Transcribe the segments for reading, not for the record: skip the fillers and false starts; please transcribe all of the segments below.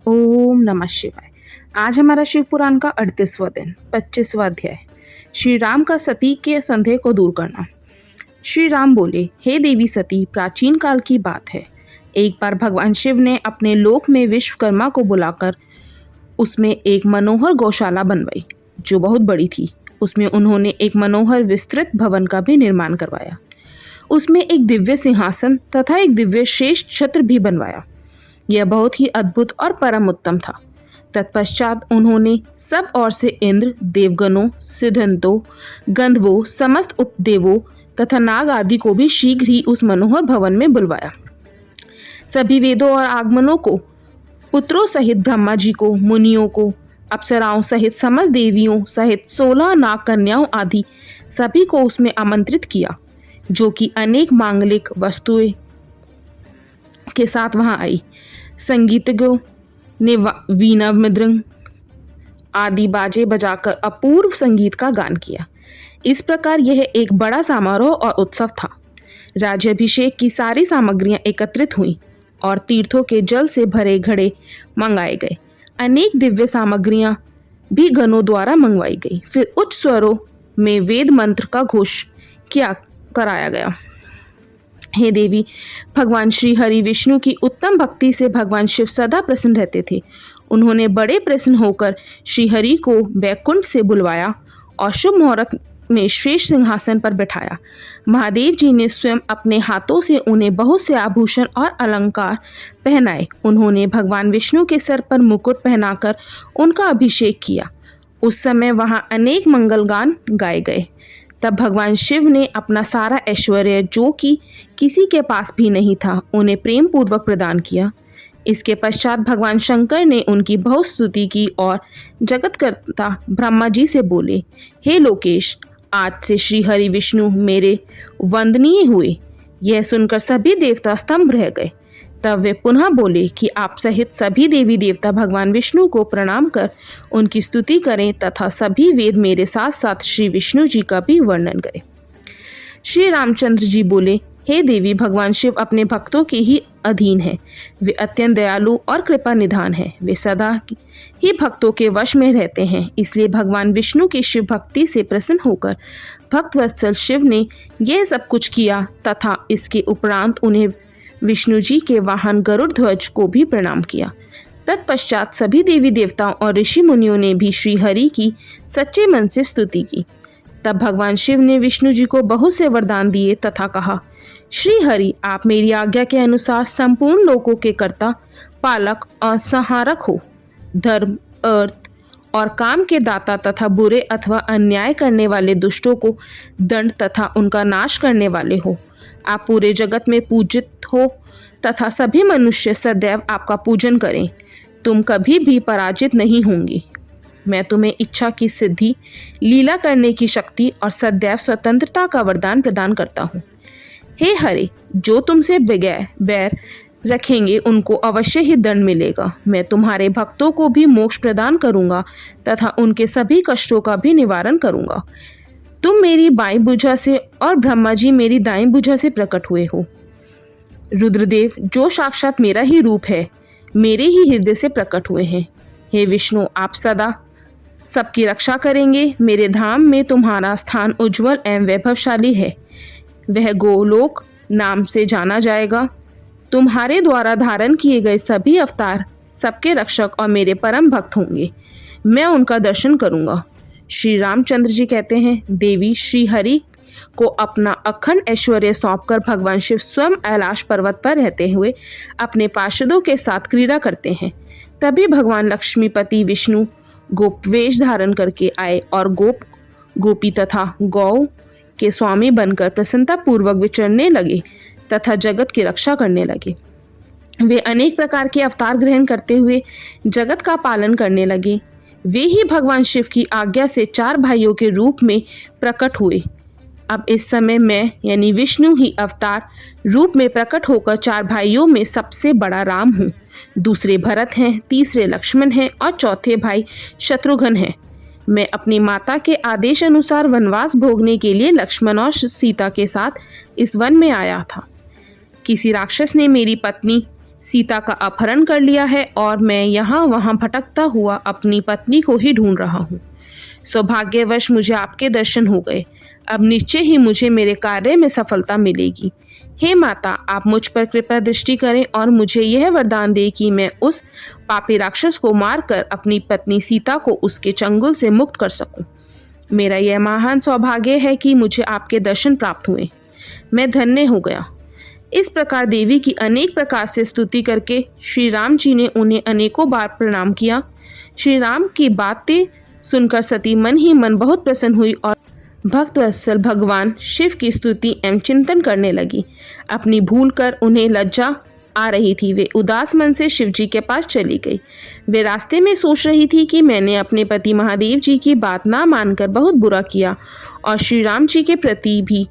ओम नमः शिवाय। आज हमारा शिव पुराण का 38वां दिन 25वां अध्याय। श्री राम का सती के संदेह को दूर करना। श्री राम बोले, हे देवी सती, प्राचीन काल की बात है। एक बार भगवान शिव ने अपने लोक में विश्वकर्मा को बुलाकर उसमें एक मनोहर गौशाला बनवाई जो बहुत बड़ी थी। उसमें उन्होंने एक मनोहर विस्तृत भवन का भी निर्माण करवाया। उसमें एक दिव्य सिंहासन तथा एक दिव्य श्रेष्ठ छत्र भी बनवाया। यह बहुत ही अद्भुत और परम उत्तम था। तत्पश्चात उन्होंने सब ओर से इंद्र, देवगणों, सिद्धंतों, गंधर्वों, समस्त उपदेवों तथा नाग आदि को भी शीघ्र ही उस मनोहर भवन में बुलवाया। सभी वेदों और आगमनों को, पुत्रों सहित ब्रह्मा जी को, मुनियों को, अप्सराओं सहित समस्त देवियों सहित 16 नाग कन्याओं आदि सभी को उसमें आमंत्रित किया, जो कि अनेक मांगलिक वस्तुएं के साथ वहां आई। संगीतज्ञों ने वीणा, मृदंग आदि बाजे बजाकर अपूर्व संगीत का गान किया। इस प्रकार यह एक बड़ा समारोह और उत्सव था। राज्याभिषेक की सारी सामग्रियां एकत्रित हुईं और तीर्थों के जल से भरे घड़े मंगाए गए। अनेक दिव्य सामग्रियां भी गणों द्वारा मंगवाई गई। फिर उच्च स्वरों में वेद मंत्र का घोष कराया गया। हे देवी, भगवान श्री हरि विष्णु की उत्तम भक्ति से भगवान शिव सदा प्रसन्न रहते थे। उन्होंने बड़े प्रसन्न होकर श्री हरि को वैकुंठ से बुलवाया और शुभ मुहूर्त में श्रेष्ठ सिंहासन पर बैठाया। महादेव जी ने स्वयं अपने हाथों से उन्हें बहुत से आभूषण और अलंकार पहनाए। उन्होंने भगवान विष्णु के सर पर मुकुट पहनाकर उनका अभिषेक किया। उस समय वहां अनेक मंगलगान गाए गए। तब भगवान शिव ने अपना सारा ऐश्वर्य, जो कि किसी के पास भी नहीं था, उन्हें प्रेम पूर्वक प्रदान किया। इसके पश्चात भगवान शंकर ने उनकी बहुत स्तुति की और जगतकर्ता ब्रह्मा जी से बोले, हे लोकेश, आज से श्री हरि विष्णु मेरे वंदनीय हुए। यह सुनकर सभी देवता स्तंभ रह गए। तब वे पुनः बोले कि आप सहित सभी देवी देवता भगवान विष्णु को प्रणाम कर उनकी स्तुति करें तथा सभी वेद मेरे साथ साथ श्री विष्णु जी का भी वर्णन करें। श्री रामचंद्र जी बोले, हे देवी, भगवान शिव अपने भक्तों के ही अधीन हैं। वे अत्यंत दयालु और कृपा निधान हैं। वे सदा ही भक्तों के वश में रहते हैं। इसलिए भगवान विष्णु की शिव भक्ति से प्रसन्न होकर भक्तवत्सल शिव ने यह सब कुछ किया तथा इसके उपरांत उन्हें विष्णु जी के वाहन गरुड़ ध्वज को भी प्रणाम किया। तत्पश्चात सभी देवी देवताओं और ऋषि मुनियों ने भी श्री हरि की सच्चे मन से स्तुति की। तब भगवान शिव ने विष्णु जी को बहुत से वरदान दिए तथा कहा, श्री हरि, आप मेरी आज्ञा के अनुसार संपूर्ण लोकों के कर्ता, पालक और संहारक हो। धर्म, अर्थ और काम के दाता तथा बुरे अथवा अन्याय करने वाले दुष्टों को दंड तथा उनका नाश करने वाले हो। आप पूरे जगत में पूजित हो तथा सभी मनुष्य सदैव आपका पूजन करें। तुम कभी भी पराजित नहीं होंगी। मैं तुम्हें इच्छा की सिद्धि, लीला करने की शक्ति और सदैव स्वतंत्रता का वरदान प्रदान करता हूँ। हे हरि, जो तुमसे बैर रखेंगे उनको अवश्य ही दंड मिलेगा। मैं तुम्हारे भक्तों को भी मोक्ष प्रदान करूँगा तथा उनके सभी कष्टों का भी निवारण करूँगा। तुम मेरी बाईं भुजा से और ब्रह्मा जी मेरी दाईं भुजा से प्रकट हुए हो। रुद्रदेव, जो साक्षात मेरा ही रूप है, मेरे ही हृदय से प्रकट हुए हैं। हे विष्णु, आप सदा सबकी रक्षा करेंगे। मेरे धाम में तुम्हारा स्थान उज्जवल एवं वैभवशाली है। वह गोलोक नाम से जाना जाएगा। तुम्हारे द्वारा धारण किए गए सभी अवतार सबके रक्षक और मेरे परम भक्त होंगे। मैं उनका दर्शन करूंगा। श्री रामचंद्र जी कहते हैं, देवी श्री हरि को अपना अखंड ऐश्वर्य सौंपकर भगवान शिव स्वयं कैलाश पर्वत पर रहते हुए अपने पार्षदों के साथ क्रीड़ा करते हैं। तभी भगवान लक्ष्मीपति विष्णु गोप वेश धारण करके आए और गोपी तथा गौ के स्वामी बनकर प्रसन्नता पूर्वक विचरने लगे तथा जगत की रक्षा करने लगे। वे अनेक प्रकार के अवतार ग्रहण करते हुए जगत का पालन करने लगे। वे ही भगवान शिव की आज्ञा से 4 भाइयों के रूप में प्रकट हुए। अब इस समय मैं यानी विष्णु ही अवतार रूप में प्रकट होकर 4 भाइयों में सबसे बड़ा राम हूँ। दूसरे भरत हैं, तीसरे लक्ष्मण हैं और चौथे भाई शत्रुघ्न हैं। मैं अपनी माता के आदेश अनुसार वनवास भोगने के लिए लक्ष्मण और सीता के साथ इस वन में आया था। किसी राक्षस ने मेरी पत्नी सीता का अपहरण कर लिया है और मैं यहाँ वहाँ भटकता हुआ अपनी पत्नी को ही ढूंढ रहा हूँ। सौभाग्यवश मुझे आपके दर्शन हो गए। अब निश्चय ही मुझे मेरे कार्य में सफलता मिलेगी। हे माता, आप मुझ पर कृपा दृष्टि करें और मुझे यह वरदान दें कि मैं उस पापी राक्षस को मारकर अपनी पत्नी सीता को उसके चंगुल से मुक्त कर सकूं। मेरा यह महान सौभाग्य है कि मुझे आपके दर्शन प्राप्त हुए। मैं धन्य हो गया। इस प्रकार देवी की अनेक प्रकार से स्तुति करके श्री राम जी ने उन्हें अनेकों बार प्रणाम किया। श्री राम की बातें सुनकर सती मन ही मन बहुत प्रसन्न हुई और भक्तवत्सल भगवान शिव की स्तुति एवं चिंतन करने लगी। अपनी भूल कर उन्हें लज्जा आ रही थी, वे उदास मन से शिव जी के पास चली गई। वे रास्ते में सोच रही थी कि मैंने अपने पति महादेव जी की बात ना मानकर बहुत बुरा किया और श्री राम जी के प्रति भी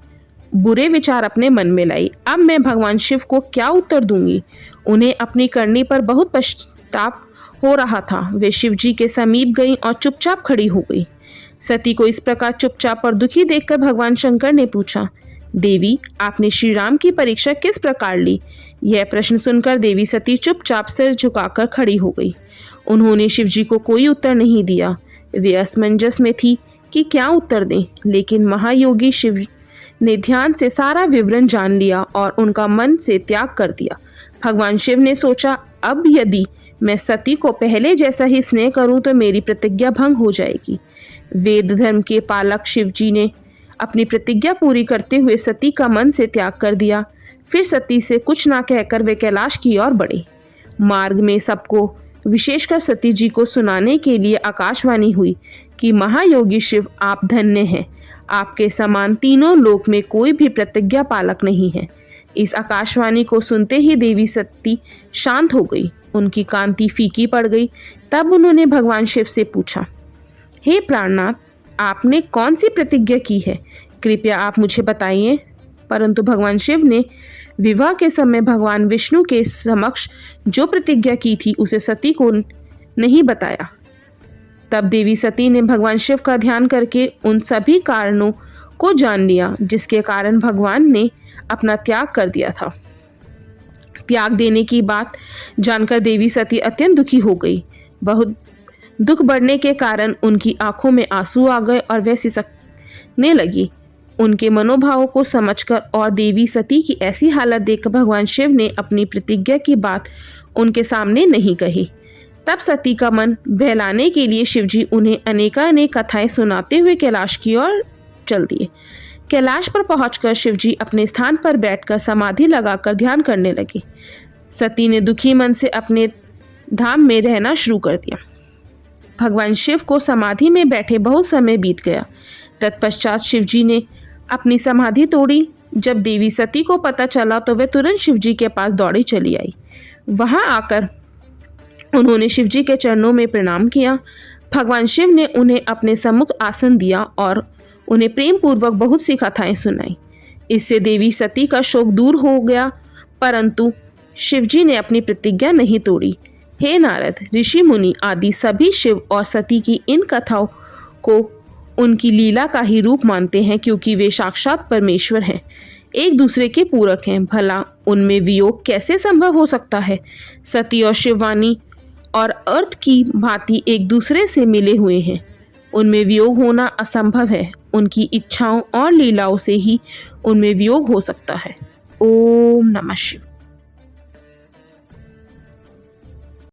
बुरे विचार अपने मन में लाई। अब मैं भगवान शिव को क्या उत्तर दूंगी? उन्हें अपनी करनी पर बहुत पश्चाताप हो रहा था। वे शिव जी के समीप गई और चुपचाप खड़ी हो गई। सती को इस प्रकार चुपचाप और दुखी देखकर भगवान शंकर ने पूछा, देवी, आपने श्री राम की परीक्षा किस प्रकार ली? यह प्रश्न सुनकर देवी सती चुपचाप सिर झुकाकर खड़ी हो गई। उन्होंने शिव जी को कोई उत्तर नहीं दिया। वे असमंजस में थी कि क्या उत्तर दें, लेकिन महायोगी शिव ने ध्यान से सारा विवरण जान लिया और उनका मन से त्याग कर दिया। भगवान शिव ने सोचा, अब यदि मैं सती को पहले जैसा ही स्नेह करूं तो मेरी प्रतिज्ञा भंग हो जाएगी। वेद धर्म के पालक शिव जी ने अपनी प्रतिज्ञा पूरी करते हुए सती का मन से त्याग कर दिया। फिर सती से कुछ ना कहकर वे कैलाश की ओर बढ़े। मार्ग में सबको, विशेषकर सती जी को सुनाने के लिए आकाशवाणी हुई कि महायोगी शिव, आप धन्य हैं। आपके समान तीनों लोक में कोई भी प्रतिज्ञा पालक नहीं है। इस आकाशवाणी को सुनते ही देवी सती शांत हो गई। उनकी कांति फीकी पड़ गई। तब उन्होंने भगवान शिव से पूछा, हे प्राणनाथ, आपने कौन सी प्रतिज्ञा की है? कृपया आप मुझे बताइए। परंतु भगवान शिव ने विवाह के समय भगवान विष्णु के समक्ष जो प्रतिज्ञा की थी उसे सती को नहीं बताया। तब देवी सती ने भगवान शिव का ध्यान करके उन सभी कारणों को जान लिया जिसके कारण भगवान ने अपना त्याग कर दिया था। त्याग देने की बात जानकर देवी सती अत्यंत दुखी हो गई। बहुत दुख बढ़ने के कारण उनकी आंखों में आंसू आ गए और वह सिसकने लगी। उनके मनोभावों को समझकर और देवी सती की ऐसी हालत देखकर भगवान शिव ने अपनी प्रतिज्ञा की बात उनके सामने नहीं कही। तब सती का मन बहलाने के लिए शिवजी उन्हें अनेकानेक कथाएं सुनाते हुए कैलाश की ओर चल दिए। कैलाश पर पहुंचकर शिवजी अपने स्थान पर बैठकर समाधि लगाकर ध्यान करने लगे। सती ने दुखी मन से अपने धाम में रहना शुरू कर दिया। भगवान शिव को समाधि में बैठे बहुत समय बीत गया। तत्पश्चात शिवजी ने अपनी समाधि तोड़ी। जब देवी सती को पता चला तो वह तुरंत शिवजी के पास दौड़ी चली आई। वहां आकर उन्होंने शिवजी के चरणों में प्रणाम किया। भगवान शिव ने उन्हें अपने सम्मुख आसन दिया और उन्हें प्रेम पूर्वक बहुत सी कथाएं सुनाई। इससे देवी सती का शोक दूर हो गया, परंतु शिवजी ने अपनी प्रतिज्ञा नहीं तोड़ी। हे नारद, ऋषि मुनि आदि सभी शिव और सती की इन कथाओं को उनकी लीला का ही रूप मानते हैं, क्योंकि वे साक्षात परमेश्वर हैं, एक दूसरे के पूरक हैं। भला उनमें वियोग कैसे संभव हो सकता है? सती और शिववाणी और अर्थ की भांति एक दूसरे से मिले हुए हैं। उनमें वियोग होना असंभव है। उनकी इच्छाओं और लीलाओं से ही उनमें वियोग हो सकता है। ओम नमः शिवाय।